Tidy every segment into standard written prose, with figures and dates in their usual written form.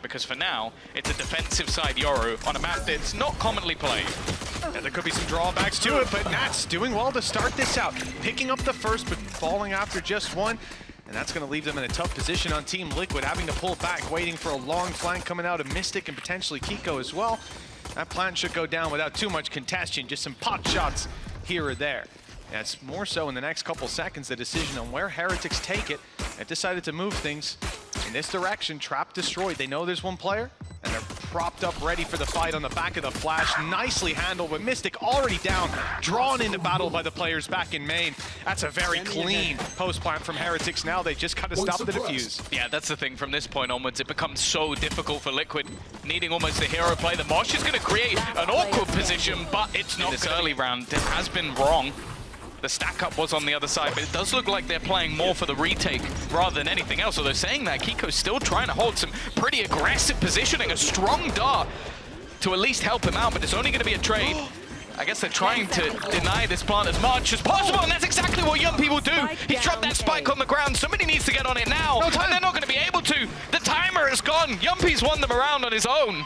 because for now, it's a defensive side Yoru on a map that's not commonly played. Yeah, there could be some drawbacks to it, but Nats doing well to start this out. Picking up the first, but falling after just one. And that's going to leave them in a tough position on Team Liquid, having to pull back, waiting for a long flank coming out of Mistic and potentially Keiko as well. That plant should go down without too much contention, just some pot shots here or there. Yeah, it's more so in the next couple seconds, the decision on where Heretics take it. They've decided to move things in this direction. Trap destroyed. They know there's one player, and they're propped up ready for the fight on the back of the flash. Nicely handled, but Mistic already down, drawn into battle by the players back in main. That's a very clean post plant from Heretics. Now they just got to stop the defuse. Yeah, that's the thing. From this point onwards, it becomes so difficult for Liquid, needing almost a hero play. The MAÇ is going to create an awkward position, but it's not this early round. It has been wrong. The stack up was on the other side, but it does look like they're playing more for the retake rather than anything else. Although saying that, Keiko's still trying to hold some pretty aggressive positioning, a strong dart to at least help him out, but it's only going to be a trade. I guess they're trying to deny this plant as much as possible, and that's exactly what Jamppi will do. He's dropped that spike on the ground. Somebody needs to get on it now, and they're not going to be able to. The timer is gone. Jamppi's won them around on his own.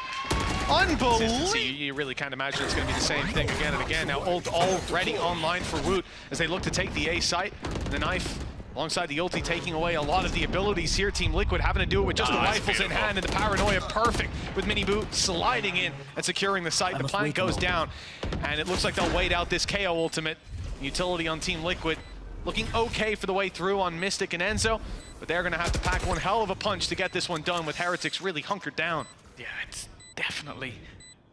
Unbelievable. You really can't imagine it's going to be the same thing again and again. Now ult already online for Woot as they look to take the A site. The knife alongside the ulti taking away a lot of the abilities here. Team Liquid having to do it with just the rifles in hand, and the paranoia perfect with MiniBoo sliding in and securing the site. The plant goes down, and it looks like they'll wait out this KO ultimate. Utility on Team Liquid looking okay for the way through on Mistic and Enzo, but they're going to have to pack one hell of a punch to get this one done with Heretics really hunkered down. Yeah, it's definitely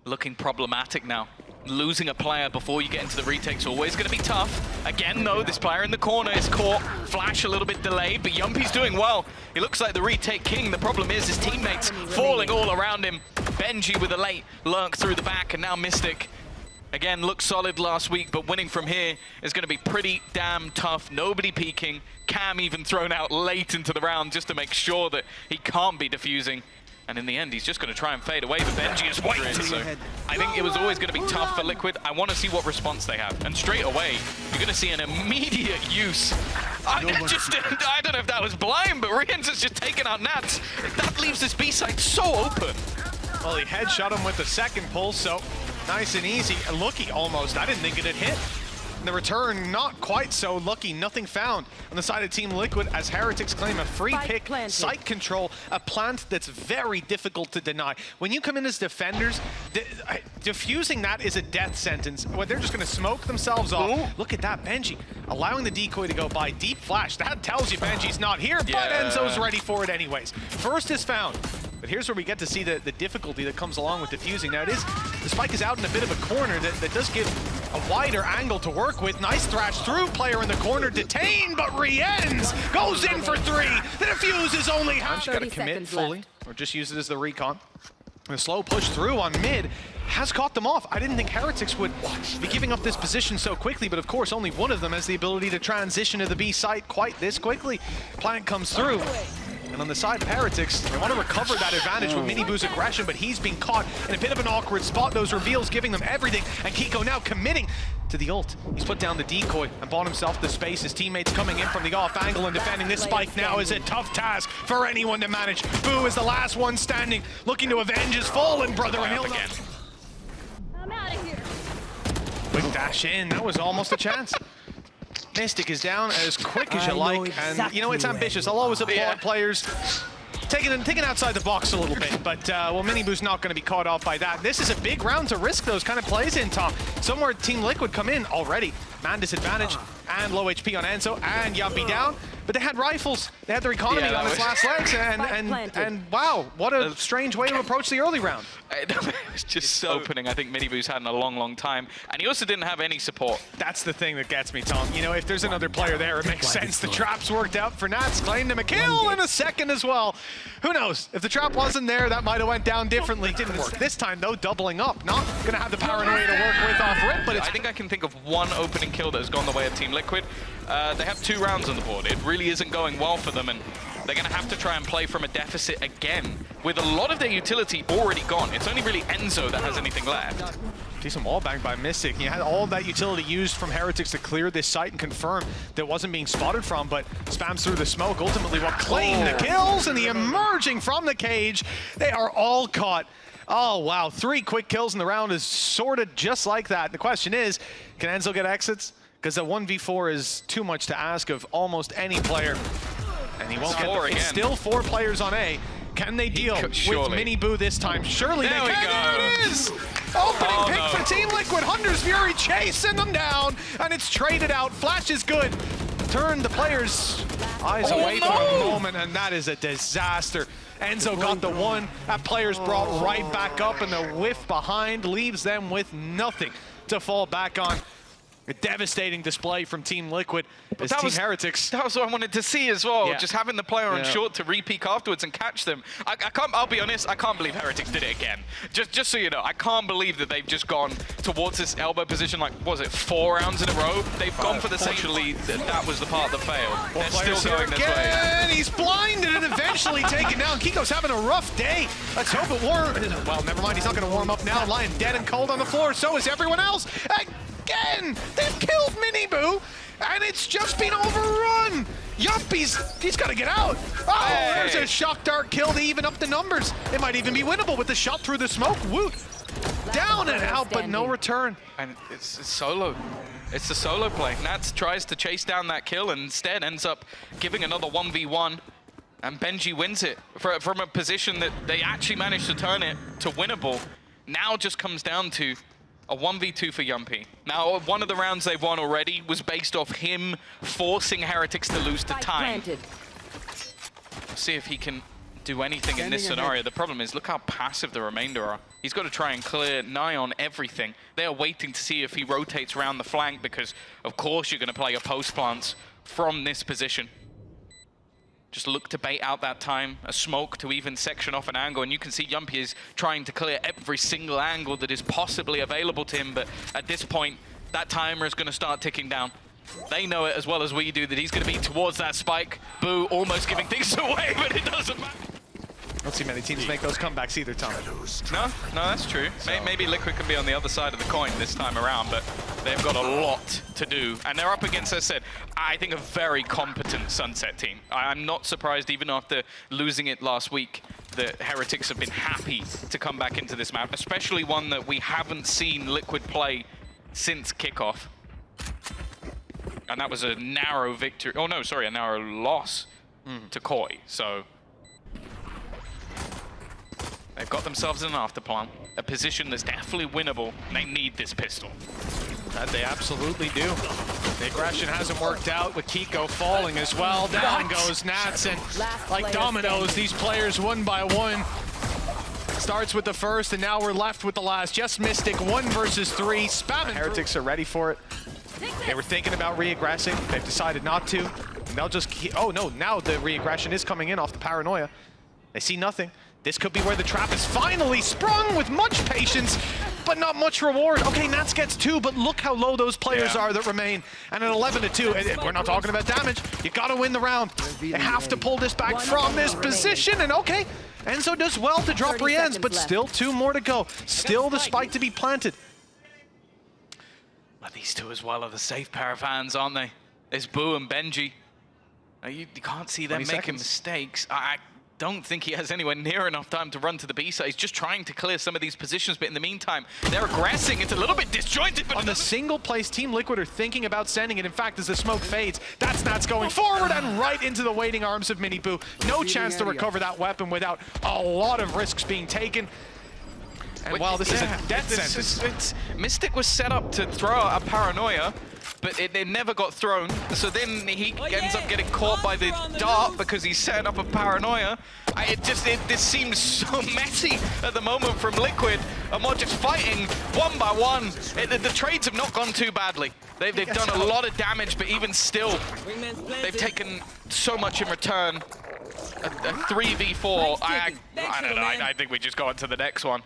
looking problematic now. Losing a player before you get into the retake's always going to be tough. Again, though, this player in the corner is caught. Flash a little bit delayed, but Jamppi's doing well. He looks like the retake king. The problem is his teammates falling all around him. Benji with a late lurk through the back, and now Mistic. Again, looked solid last week, but winning from here is going to be pretty damn tough. Nobody peeking. Cam even thrown out late into the round just to make sure that he can't be defusing. And in the end, he's just going to try and fade away, but Benji is waiting. So I think it was always going to be tough for Liquid. I want to see what response they have. And straight away, you're going to see an immediate use. I don't know if that was blind, but RieNs has just taken out Nats. That leaves this B side so open. Well, he headshot him with the second pull, so nice and easy. Lucky almost. I didn't think it'd hit. And the return, not quite so lucky. Nothing found on the side of Team Liquid as Heretics claim a free pick, site control, a plant that's very difficult to deny. When you come in as defenders, defusing that is a death sentence. Well, they're just going to smoke themselves off. Ooh. Look at that, Benji allowing the decoy to go by. Deep flash, that tells you Benji's not here, but Enzo's ready for it anyways. First is found. But here's where we get to see the difficulty that comes along with defusing. Now the spike is out in a bit of a corner that does give a wider angle to work with. Nice thrash through, player in the corner detained, but RieNs goes in for three. The defuse is only half. You got to commit fully, or just use it as the recon. The slow push through on mid has caught them off. I didn't think Heretics would be giving up this position so quickly, but of course only one of them has the ability to transition to the B site quite this quickly. Plant comes through. And on the side of Heretics, they want to recover that advantage with MiniBoo's aggression, but he's being caught in a bit of an awkward spot. Those reveals giving them everything, and Keiko now committing to the ult. He's put down the decoy and bought himself the space. His teammates coming in from the off angle and defending this spike now is a tough task for anyone to manage. Boo is the last one standing, looking to avenge his fallen brother, and he'll again. I'm out of here. Quick dash in, that was almost a chance. Mistic is down as quick as you like, and you know, it's ambitious. I'll always applaud players taking outside the box a little bit, but well, MiniBoo's not going to be caught off by that. This is a big round to risk those kind of plays in, Tom. Somewhere Team Liquid come in already. Man disadvantage and low HP on Enzo, and Jamppi down. But they had rifles. They had their economy on its last legs, and wow, what a strange way to approach the early round. It's just opening. I think MiniBoo's had in a long, long time, and he also didn't have any support. That's the thing that gets me, Tom. You know, if there's another player there, it makes sense. The trap's worked out for Nats, claimed him a kill in a second as well. Who knows? If the trap wasn't there, that might have went down differently. Didn't work. This time, though, doubling up. Not going to have the paranoia to work with off rip, but I think I can think of one opening kill that has gone the way of Team Liquid. They have 2 rounds on the board. It really isn't going well for them, and they're going to have to try and play from a deficit again with a lot of their utility already gone. It's only really Enzo that has anything left. Decent wall bang by Mistic. You had all of that utility used from Heretics to clear this site and confirm that it wasn't being spotted from, but spams through the smoke. Ultimately, will claim the kills, and the emerging from the cage. They are all caught. Oh, wow. 3 quick kills in the round is sorted just like that. The question is, can Enzo get exits? Because a 1v4 is too much to ask of almost any player. And he won't get the, it's still 4 players on A. Can they deal with MiniBoo this time? Surely they can. There it is! Opening pick for Team Liquid. Hunter's Fury chasing them down, and it's traded out. Flash is good. Turn the players' eyes away for a moment, and that is a disaster. Enzo got the one. That player's brought right back up, and the whiff behind leaves them with nothing to fall back on. A devastating display from Team Liquid as Team Heretics. That was what I wanted to see as well. Just having the player on short to re-peek afterwards and catch them. I can't. I'll be honest. I can't believe Heretics did it again. Just so you know, I can't believe that they've just gone towards this elbow position. Like, was it 4 rounds in a row? They've gone for the second lead. That was the part that failed. They're still going this way. He's blinded and eventually taken down. Keiko's having a rough day. Let's hope it warms. Well, never mind. He's not going to warm up now. Lying dead and cold on the floor. So is everyone else. Again, they've killed MiniBoo, and it's just been overrun. Jamppi's, he's got to get out. Oh, there's a shock dart kill to even up the numbers. It might even be winnable with the shot through the smoke. Woot, down and out, but no return. And it's solo. It's the solo play. Nats tries to chase down that kill and instead ends up giving another 1v1. And Benji wins it from a position that they actually managed to turn it to winnable. Now just comes down to a 1v2 for Jamppi. Now, one of the rounds they've won already was based off him forcing Heretics to lose to time. See if he can do anything in this scenario. The problem is, look how passive the remainder are. He's got to try and clear nigh on everything. They are waiting to see if he rotates around the flank because, of course, you're going to play a post plants from this position. Just look to bait out that time, a smoke to even section off an angle, and you can see Jamppi is trying to clear every single angle that is possibly available to him, but at this point, that timer is going to start ticking down. They know it as well as we do that he's going to be towards that spike. Boo almost giving things away, but it doesn't matter. Don't see many teams make those comebacks either, Tom. No, that's true. Maybe Liquid can be on the other side of the coin this time around, but they've got a lot to do. And they're up against, as I said, I think a very competent Sunset team. I'm not surprised, even after losing it last week, that Heretics have been happy to come back into this map, especially one that we haven't seen Liquid play since kickoff. And that was a narrow victory. Oh no, sorry, a narrow loss to Koi. So they've got themselves in an afterplan, a position that's definitely winnable, and they need this pistol. That they absolutely do. The aggression hasn't worked out with Keiko falling as well. Down goes Nats, and like dominoes, these players one by one. Starts with the first, and now we're left with the last. Just Mistic, 1 versus 3, spamming. Heretics are ready for it. They were thinking about re-aggressing. They've decided not to. And they'll just keep, oh no, now the re-aggression is coming in off the paranoia. They see nothing. This could be where the trap is finally sprung with much patience, but not much reward. Okay, Nats gets 2, but look how low those players are that remain. And at 11-2, we're not talking about damage. You gotta win the round. They have to pull this back from this position, and okay, Enzo does well to drop RieNs, but still 2 more to go. Still the spike to be planted. Well, these 2 as well are the safe pair of hands, aren't they? There's Boo and Benji. You can't see them making mistakes. I don't think he has anywhere near enough time to run to the B side. He's just trying to clear some of these positions, but in the meantime, they're aggressing. It's a little bit disjointed, but on the single place, Team Liquid are thinking about sending it. In fact, as the smoke fades, that's Nats going forward and right into the waiting arms of MiniBoo. No chance to recover that weapon without a lot of risks being taken. And while this is a death sentence. Mistic was set up to throw out a paranoia, but it never got thrown. So then he ends up getting caught by the dart because he's setting up a paranoia. This seems so messy at the moment from Liquid. And we're just fighting one by one. The trades have not gone too badly. They've done a lot of damage, but even still, they've taken so much in return. A 3v4, I don't know, I think we just go on to the next one.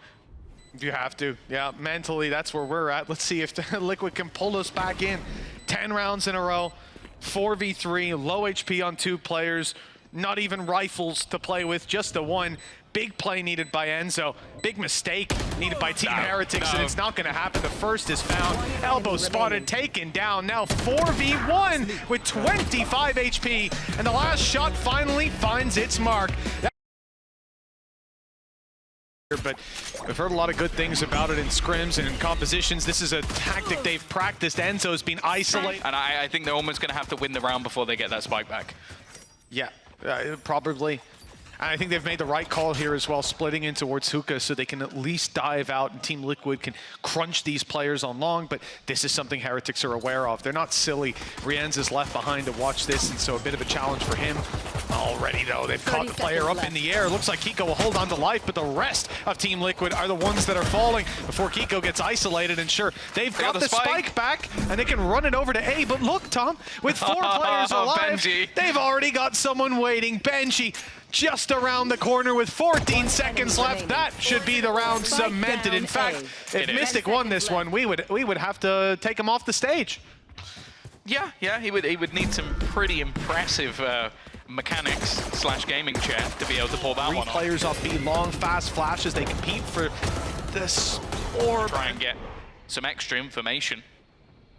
You have to. Yeah, mentally, that's where we're at. Let's see if the Liquid can pull us back in. 10 rounds in a row, 4v3, low HP on 2 players. Not even rifles to play with, just the one. Big play needed by Enzo. Big mistake needed by Team Heretics, and it's not going to happen. The first is found. Elbow spotted, taken down. Now 4v1 with 25 HP, and the last shot finally finds its mark. But we've heard a lot of good things about it in scrims and in compositions. This is a tactic they've practiced. Enzo's been isolated. And I think they're almost going to have to win the round before they get that spike back. Yeah, probably. And I think they've made the right call here as well, splitting in towards Hookah so they can at least dive out and Team Liquid can crunch these players on long, but this is something Heretics are aware of. They're not silly. RieNs is left behind to watch this, and so a bit of a challenge for him. Already, though, they've caught the player up in the air. Looks like Keiko will hold on to life, but the rest of Team Liquid are the ones that are falling before Keiko gets isolated. And sure, they've got the spike back, and they can run it over to A. But look, Tom, with 4 players alive, they've already got someone waiting. Benji just around the corner with 14 seconds left. That should be the round cemented. In fact, if Mistic won this one, we would have to take him off the stage. Yeah, he would need some pretty impressive mechanics / gaming chat to be able to pull that 3 one off. players off B, long, fast flashes. They compete for this orb. Try and get some extra information.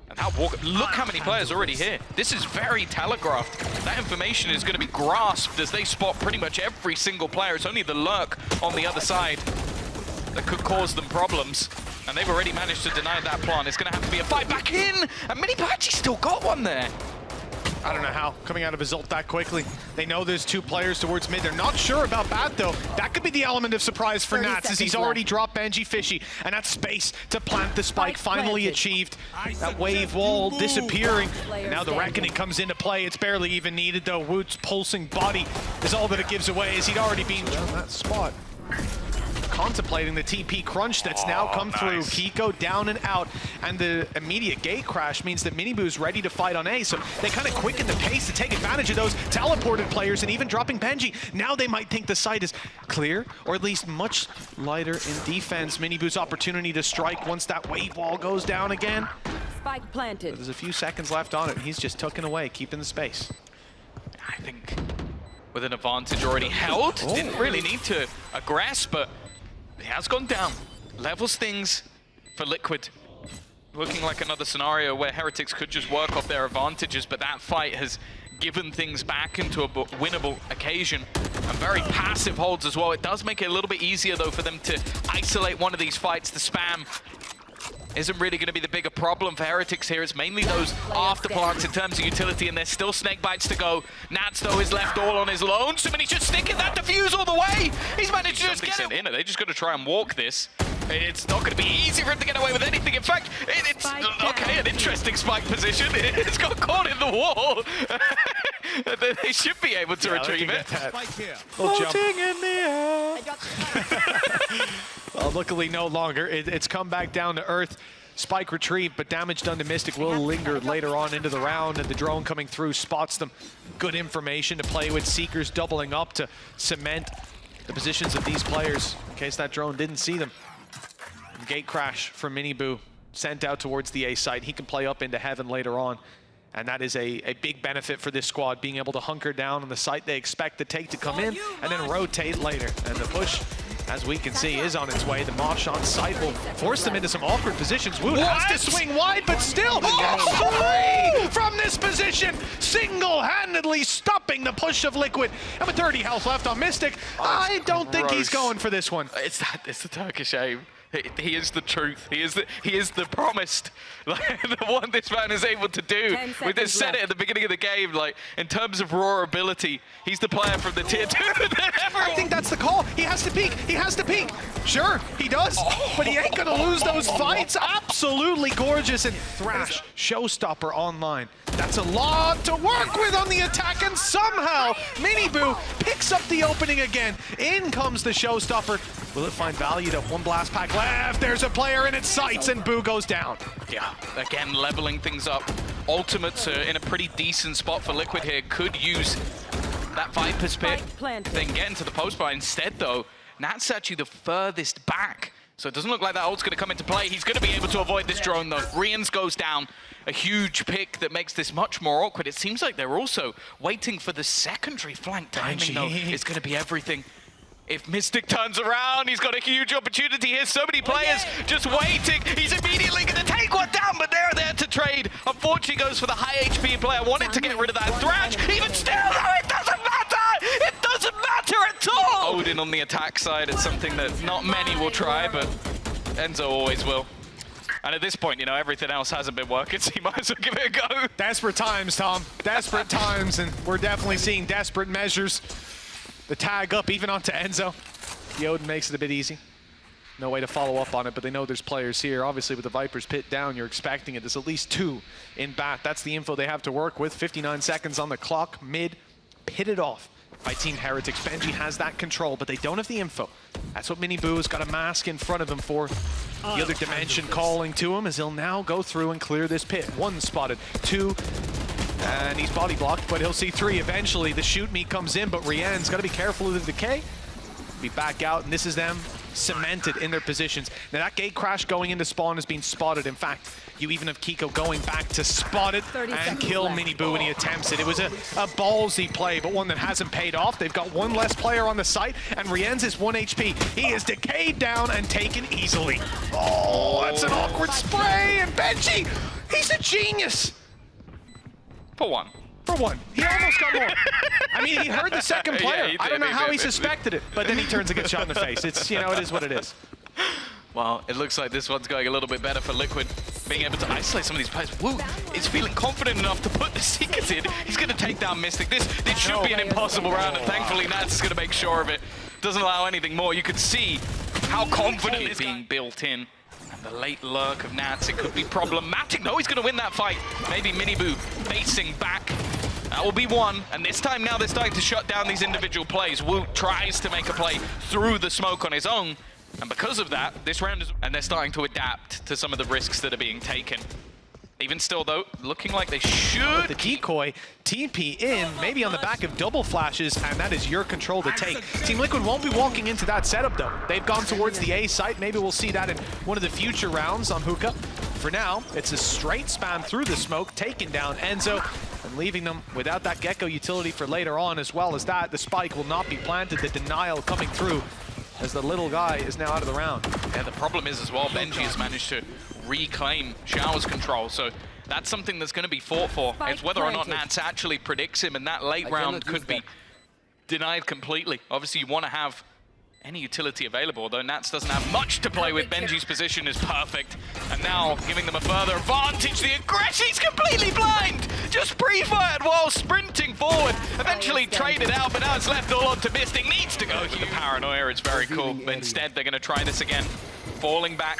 And how look how many players already here. This is very telegraphed. That information is going to be grasped as they spot pretty much every single player. It's only the lurk on the other side that could cause them problems. And they've already managed to deny that plan. It's going to have to be a fight back in. And MiniBoo actually still got one there. I don't know how, coming out of his ult that quickly. They know there's 2 players towards mid. They're not sure about Bat, though. That could be the element of surprise for Nats, as he's already dropped benjyfishy, and that space to plant the spike finally achieved. That wave wall disappearing. And now the reckoning comes into play. It's barely even needed, though. Woot's pulsing body is all that it gives away, as he'd already been on that spot. Contemplating the TP crunch that's now come through. Keiko down and out, and the immediate gate crash means that MiniBoo's ready to fight on A, so they kind of quicken the pace to take advantage of those teleported players, and even dropping Benji. Now they might think the site is clear, or at least much lighter in defense. MiniBoo's opportunity to strike once that wave wall goes down again. Spike planted. But there's a few seconds left on it, and he's just tucking away, keeping the space. I think with an advantage already held, didn't really need to aggress, but he has gone down. Levels things for Liquid. Looking like another scenario where Heretics could just work off their advantages, but that fight has given things back into a winnable occasion. And very passive holds as well. It does make it a little bit easier, though, for them to isolate one of these fights. The spam isn't really going to be the bigger problem for Heretics here. It's mainly those after plants in terms of utility, and there's still snake bites to go. Nats, though, is left all on his lonesome, and he's just sticking that defuse all the way. He's managed to just get it in. They're just going to try and walk this. It's not going to be easy for him to get away with anything. In fact, it's okay, an interesting spike position. It's got caught in the wall. They should be able to retrieve it. Floating in the air. Well, luckily no longer. It's come back down to earth. Spike retrieved, but damage done to Mistic will linger later on into the round, and the drone coming through spots them. Good information to play with. Seekers doubling up to cement the positions of these players in case that drone didn't see them. And gate crash for MiniBoo sent out towards the A site. He can play up into heaven later on. And that is a big benefit for this squad, being able to hunker down on the site they expect the take to come in and then rotate later. And the push, as we can see, is on its way. The mosh on site will force them into some awkward positions. Woot has to swing wide, but still, three from this position, single-handedly stopping the push of Liquid. And with 30 health left on Mistic, I don't think he's going for this one. It's the Turkish aim. He is the truth. He is the promised. Like, the one this man is able to do. We just said it at the beginning of the game. Like, in terms of raw ability, he's the player from the tier 2 that I think that's the call. He has to peek. He has to peek. Sure, he does, but he ain't gonna lose those fights. Absolutely gorgeous. And Thrash, Showstopper online. That's a lot to work with on the attack, and somehow MiniBoo picks up the opening again. In comes the Showstopper. Will it find value? To one blast pack left. There's a player in its sights, and Boo goes down. Yeah, again, leveling things up. Ultimates are in a pretty decent spot for Liquid here. Could use that Viper's Pit, then get into the post bar. Instead, though, Nat's actually the furthest back So it doesn't look like that ult's going to come into play. He's going to be able to avoid this drone, though. RieNs goes down. A huge pick that makes this much more awkward. It seems like they're also waiting for the secondary flank timing, though. It's going to be everything. If Mistic turns around, he's got a huge opportunity here. So many players just waiting. He's immediately going to take one down, but they're there to trade. Unfortunately, goes for the high HP player. Wanted to get rid of that Thrash. Even still, though, it doesn't matter. It doesn't matter at all. Odin on the attack side. It's something that not many will try, but Enzo always will. And at this point, you know, everything else hasn't been working, so you might as well give it a go. Desperate times, Tom. Desperate times, and we're definitely seeing desperate measures. The tag up even onto Enzo. The Odin makes it a bit easy. No way to follow up on it, but they know there's players here. Obviously, with the Viper's pit down, you're expecting it. There's at least 2 in bat. That's the info they have to work with. 59 seconds on the clock. Mid, pitted off by Team Heretics. Benji has that control, but they don't have the info. That's what MiniBoo's got a mask in front of him for. The other dimension calling to him as he'll now go through and clear this pit. 1 spotted, 2, and he's body blocked, but he'll see 3 eventually. The shoot me comes in, but RieNs got to be careful of the decay. Be back out, and this is them cemented in their positions. Now that gate crash going into spawn has been spotted. In fact, you even have Keiko going back to spot it and kill MiniBoo when he attempts it. It was a ballsy play, but one that hasn't paid off. They've got 1 less player on the site, and RieNs is 1 HP. He is decayed down and taken easily. Oh, that's an awkward spray, and Benji, he's a genius. For one. For one. He almost got more. I mean, he heard the second player. Yeah, I don't know how he suspected it, but then he turns and gets shot in the face. It's, you know, it is what it is. Well, it looks like this one's going a little bit better for Liquid, being able to isolate some of these players. Woo is feeling confident enough to put the Seekers in. He's going to take down Mistic. This should be an impossible round, and thankfully Nats is going to make sure of it. Doesn't allow anything more. You could see how confident it's being built in. And the late lurk of Nats, it could be problematic. No, he's going to win that fight. Maybe MiniBoo facing back. That will be 1, and this time now they're starting to shut down these individual plays. Woot tries to make a play through the smoke on his own, and because of that, this round is... And they're starting to adapt to some of the risks that are being taken. Even still, though, looking like they should... The decoy, TP in, maybe on the back of double flashes, and that is your control to take. Team Liquid won't be walking into that setup, though. They've gone towards the A site. Maybe we'll see that in one of the future rounds on Hookah. For now, it's a straight spam through the smoke, taking down Enzo, and leaving them without that Gecko utility for later on. As well as that, the spike will not be planted, the denial coming through as the little guy is now out of the round. Yeah, the problem is as well, Benji has managed to reclaim Shower's control, so that's something that's going to be fought for. It's whether or not Nats actually predicts him, and that late round could be denied completely. Obviously, you want to have any utility available, though Nats doesn't have much to play with. Benji's position is perfect, and now giving them a further advantage. The aggression, he's completely blind! Just pre-fired while sprinting forward. Eventually traded out, but now it's left all on to Mistic. Needs to go here. The paranoia, it's very cool, but instead they're going to try this again. Falling back.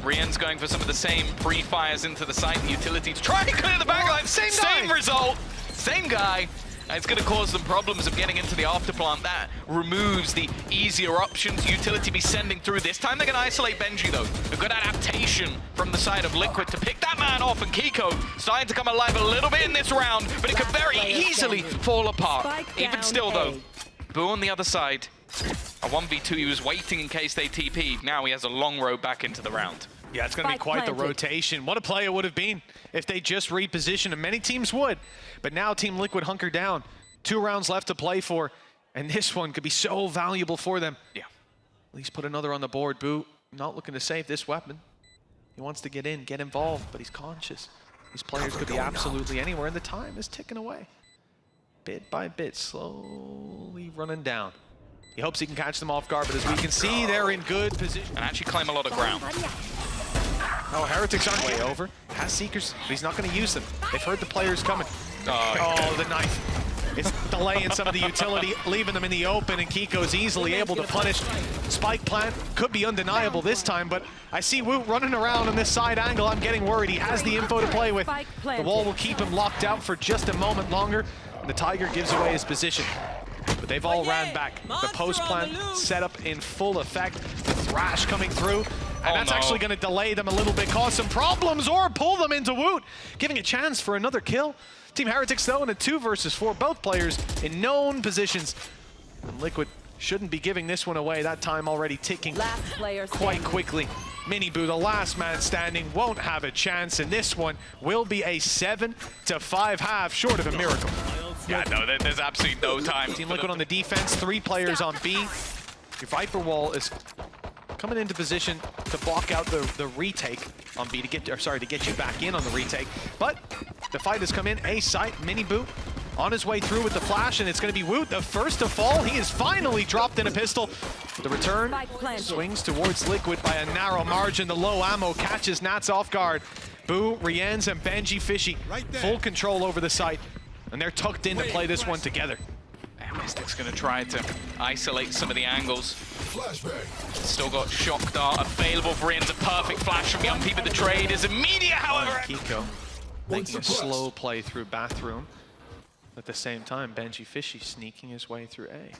RieNs going for some of the same pre-fires into the site and utility to try and clear the backline. Same result, same guy. And it's going to cause them problems of getting into the afterplant. That removes the easier options. Utility be sending through. This time they're going to isolate Benji, though. A good adaptation from the side of Liquid to pick that man off, and Keiko starting to come alive a little bit in this round, but it could very easily fall apart. Even still, though, Boo on the other side. A 1v2, he was waiting in case they TP. Now he has a long road back into the round. Yeah, it's going to be quite the rotation. What a play it would have been if they just repositioned, and many teams would. But now Team Liquid hunker down. 2 rounds left to play for, and this one could be so valuable for them. Yeah. At least put another on the board. Boo not looking to save this weapon. He wants to get in, get involved, but he's conscious. These players could be absolutely anywhere, and the time is ticking away. Bit by bit, slowly running down. He hopes he can catch them off guard, but as we can see, they're in good position. And actually claim a lot of ground. Oh, Heretics on way over. Has Seekers, but he's not going to use them. They've heard the players coming. Oh, the knife. It's delaying some of the utility, leaving them in the open, and Keiko's easily able to punish. Spike plant could be undeniable this time, but I see Woot running around on this side angle. I'm getting worried. He has the info to play with. The wall will keep him locked out for just a moment longer, and the Tiger gives away his position. But they've all ran back. The post plant setup in full effect. The Thrash coming through. And that's actually going to delay them a little bit, cause some problems, or pull them into Woot, giving a chance for another kill. Team Heretics, though, in a 2 versus 4. Both players in known positions. And Liquid shouldn't be giving this one away. That time already ticking Last player quite quickly. MiniBoo, the last man standing, won't have a chance, and this one will be a 7-5 half, short of a miracle. Yeah, no, there's absolutely no time. Team Liquid on the defense, 3 players on B. Your Viper wall is coming into position to block out the retake on B to get you back in on the retake. But the fight has come in. A site, MiniBoo on his way through with the flash, and it's going to be Woot, the first to fall. He is finally dropped in a pistol. The return swings towards Liquid by a narrow margin. The low ammo catches Nats off guard. Boo, RieNs, and benjyfishy full control over the site, and they're tucked in to play this one together. And Mistic's going to try to isolate some of the angles. Still got shock dart available for RieNs. A perfect flash from Jamppi, but the trade is immediate, however. Keiko making a slow play through bathroom. At the same time, benjyfishy sneaking his way through A.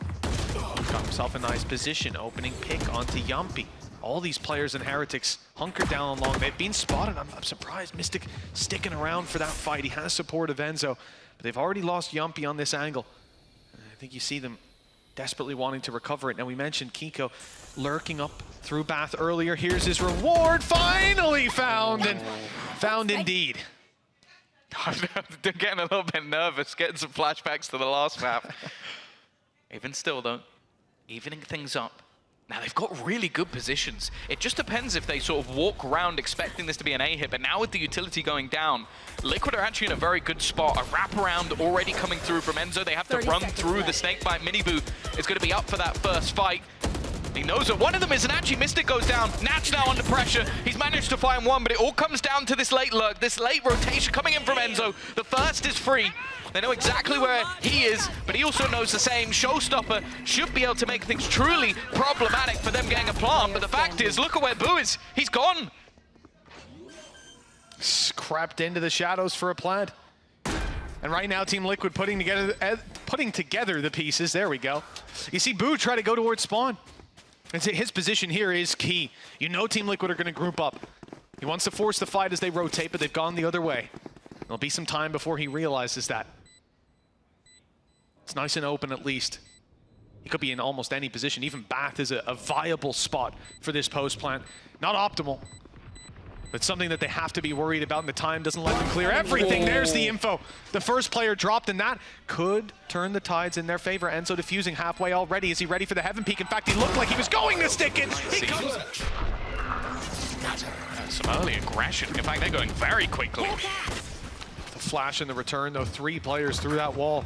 Got himself a nice position, opening pick onto Jamppi. All these players in Heretics hunkered down long. They've been spotted. I'm surprised Mistic sticking around for that fight. He has support of Enzo, but they've already lost Jamppi on this angle. I think you see them desperately wanting to recover it. Now, we mentioned Keiko lurking up through Bath earlier. Here's his reward, finally found, and found indeed. They're getting a little bit nervous, getting some flashbacks to the last map. Even still, though, evening things up. Now, they've got really good positions. It just depends if they sort of walk around expecting this to be an A hit, but now with the utility going down, Liquid are actually in a very good spot. A wraparound already coming through from Enzo. They have to run through the snakebite. MiniBoo is going to be up for that first fight. He knows that one of them is, and actually Mistic goes down. Natch now under pressure. He's managed to find one, but it all comes down to this late lurk, this late rotation coming in from Enzo. The first is free. They know exactly where he is, but he also knows the same. Showstopper should be able to make things truly problematic for them getting a plant, but the fact is, look at where Boo is. He's gone. Crept into the shadows for a plant. And right now, Team Liquid putting together the pieces. There we go. You see Boo try to go towards spawn. And his position here is key. You know Team Liquid are going to group up. He wants to force the fight as they rotate, but they've gone the other way. There'll be some time before he realizes that. It's nice and open at least. He could be in almost any position. Even Bath is a viable spot for this post plant. Not optimal, but something that they have to be worried about, and the time doesn't let them clear everything. There's the info. The first player dropped, and that could turn the tides in their favor. Enzo diffusing halfway already. Is he ready for the heaven peak? In fact, he looked like he was going to stick it. He comes. Some early aggression. In fact, they're going very quickly. The flash and the return, though, 3 players through that wall.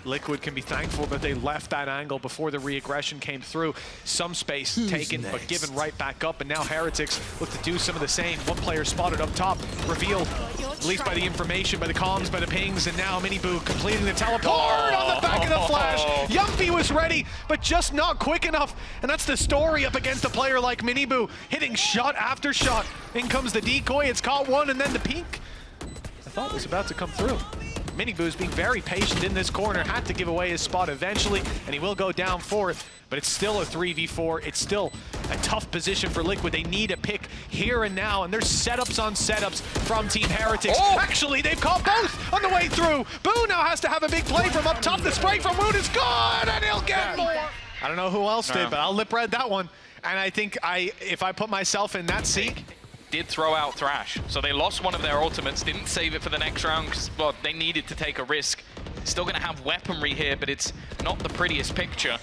Liquid can be thankful that they left that angle before the re-aggression came through. Some space taken, but given right back up, and now Heretics look to do some of the same. One player spotted up top, revealed, at least by the information, by the comms, by the pings, and now MiniBoo completing the teleport on the back of the flash. Jamppi was ready, but just not quick enough, and that's the story up against a player like MiniBoo, hitting shot after shot. In comes the decoy, it's caught one, and then the peek. I thought it was about to come through. MiniBoo's being very patient in this corner, had to give away his spot eventually, and he will go down for it, but it's still a 3v4. It's still a tough position for Liquid. They need a pick here and now, and there's setups on setups from Team Heretics. Actually, they've caught both on the way through. Boo now has to have a big play from up top. The spray from Woot is good, and he'll get more. I don't know who else did, but I'll lip read that one. And I think if I put myself in that seat, did throw out Thrash, so they lost one of their ultimates, didn't save it for the next round because, well, they needed to take a risk. Still going to have weaponry here, but it's not the prettiest picture.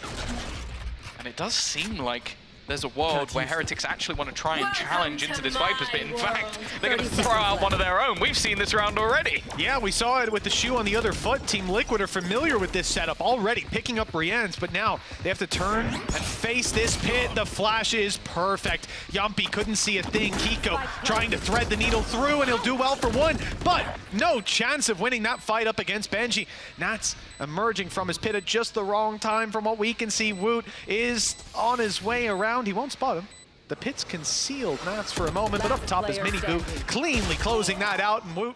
And it does seem like there's a world where Heretics actually want to try and challenge into this Vipers, but in fact, they're going to throw out one of their own. We've seen this round already. Yeah, we saw it with the shoe on the other foot. Team Liquid are familiar with this setup already, picking up RieNs, but now they have to turn and face this pit. The flash is perfect. Jamppi couldn't see a thing. Keiko trying to thread the needle through, and he'll do well for one, but no chance of winning that fight up against Benji. Nats emerging from his pit at just the wrong time from what we can see. Woot is on his way around. He won't spot him. The pit's concealed Nats for a moment, but up top is MiniBoo, cleanly closing that out, and Woot.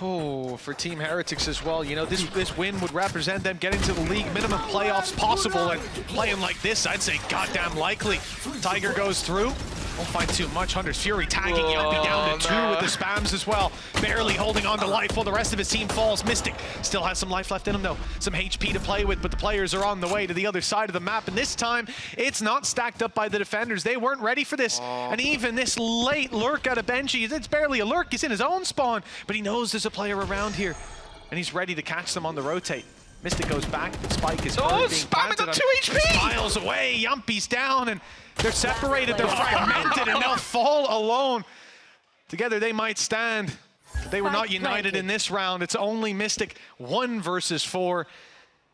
Oh, for Team Heretics as well, you know, this win would represent them getting to the league minimum playoffs possible, and playing like this, I'd say goddamn likely. Tiger goes through, Won't find too much. Hunter's Fury tagging Jamppi down to 2 with the spams as well. Barely holding on to life while the rest of his team falls. Mistic still has some life left in him though. Some HP to play with, but the players are on the way to the other side of the map. And this time, it's not stacked up by the defenders. They weren't ready for this. And even this late lurk out of Benji, it's barely a lurk. He's in his own spawn, but he knows there's a player around here. And he's ready to catch them on the rotate. Mistic goes back, the spike is being spamming the 2 HP! Just miles away, Jamppi's down, and they're separated, they're fragmented, and they'll fall alone. Together they might stand, but they were not united in this round. It's only Mistic, 1 versus 4.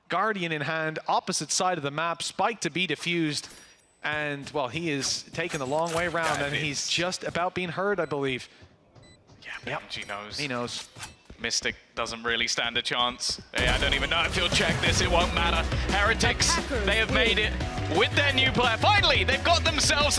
Guardian in hand, opposite side of the map, spike to be defused. And, well, he is taking the long way around, and he's just about being heard, I believe. Yeah, Benji knows. He knows. Mistic doesn't really stand a chance. I don't even know if he'll check this, it won't matter. Heretics, they have made it with their new player. Finally, they've got themselves